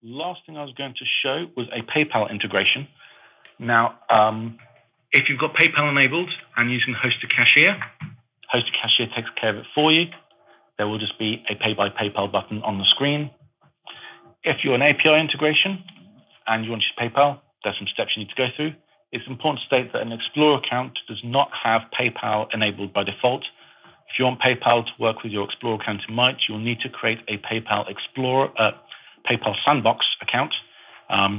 last thing I was going to show was a PayPal integration. Now, if you've got PayPal enabled and using Host to Cashier takes care of it for you. There will just be a Pay by PayPal button on the screen. If you're an API integration and you want to use PayPal, there's some steps you need to go through. It's important to state that an Explorer account does not have PayPal enabled by default. If you want PayPal to work with your Explorer account in Mite, you'll need to create a PayPal Sandbox account.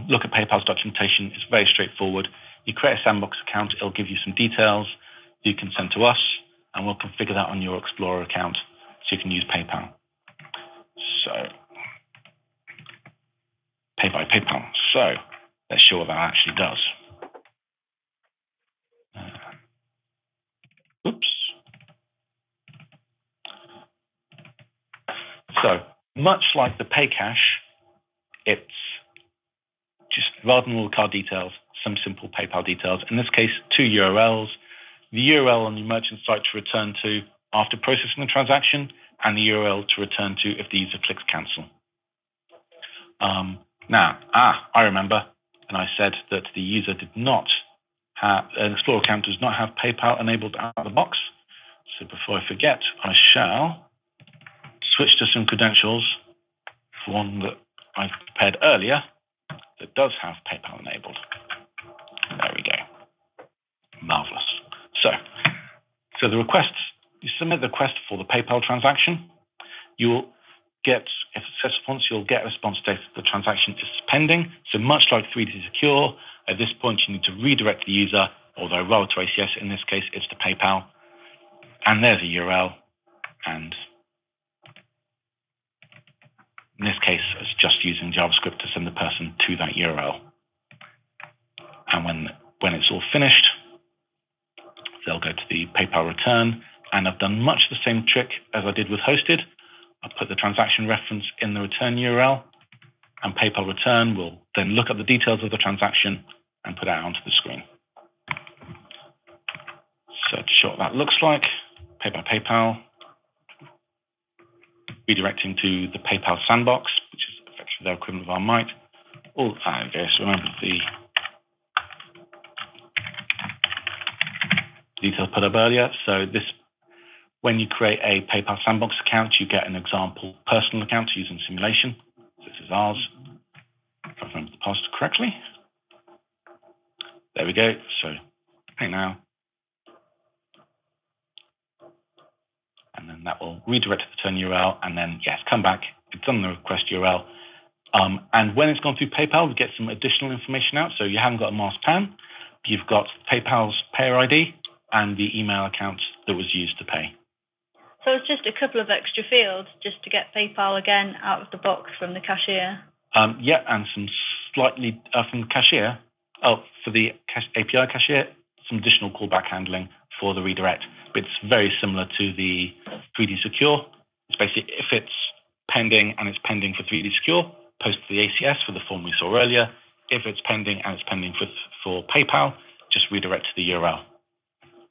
Look at PayPal's documentation. It's very straightforward. You create a Sandbox account. It'll give you some details you can send to us, and we'll configure that on your Explorer account so you can use PayPal. So, Pay by PayPal. So, let's show what that actually does. Oops. So, much like the PayCash, it's just, rather than all the card details, some simple PayPal details. In this case, 2 URLs. The URL on your merchant site to return to after processing the transaction, and the URL to return to if the user clicks cancel. I remember, and I said that the user did not have, an Explorer account does not have PayPal enabled out of the box. So before I forget, I shall switch to some credentials for one that I prepared earlier that does have PayPal enabled. There we go. Marvelous. So the requests, you submit the request for the PayPal transaction. You'll get, if successful, you'll get a response status that the transaction is pending. So much like 3D Secure, at this point you need to redirect the user, although rather to ACS, in this case it's to PayPal. And there's a URL, and in this case it's just using JavaScript to send the person to that URL. And when it's all finished, they'll go to the PayPal return, and I've done much the same trick as I did with Hosted. I'll put the transaction reference in the return URL, and PayPal return will then look at the details of the transaction and put it out onto the screen. So to show what that looks like, Pay by PayPal, redirecting to the PayPal Sandbox, which is effectively their equivalent of our Mite. So remember the details put up earlier. So this, when you create a PayPal Sandbox account, you get an example personal account using simulation. So this is ours, if I remember the password correctly. There we go. So pay now. And then that will redirect to the return URL, and then yes, come back. It's on the request URL. And when it's gone through PayPal, we get some additional information out. So you haven't got a masked PAN, you've got PayPal's payer ID and the email account that was used to pay. So it's just a couple of extra fields just to get PayPal again out of the box from the cashier? Yeah, and some slightly from the cashier, for the API cashier, some additional callback handling for the redirect. But it's very similar to the 3D Secure. It's basically, if it's pending and it's pending for 3D Secure, post to the ACS for the form we saw earlier. If it's pending and it's pending for PayPal, just redirect to the URL.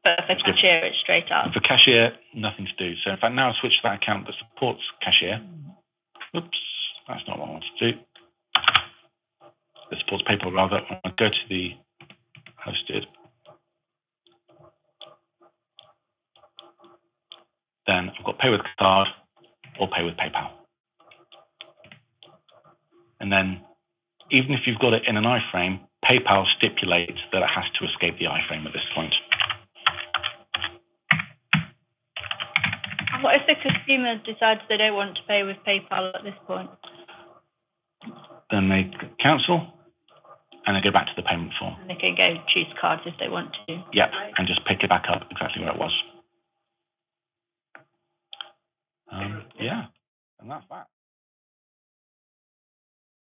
But for cashier, it's straight up. For cashier, nothing to do. So in fact, now I switch to that account that supports cashier. Oops, that's not what I want to do. That supports PayPal rather. I go to the hosted. Then I've got pay with card or pay with PayPal. And then even if you've got it in an iframe, PayPal stipulates that it has to escape the iframe at this point. What if the consumer decides they don't want to pay with PayPal at this point? Then they cancel and they go back to the payment form. And they can go choose cards if they want to. Yep, and just pick it back up exactly where it was. Yeah, and that's that.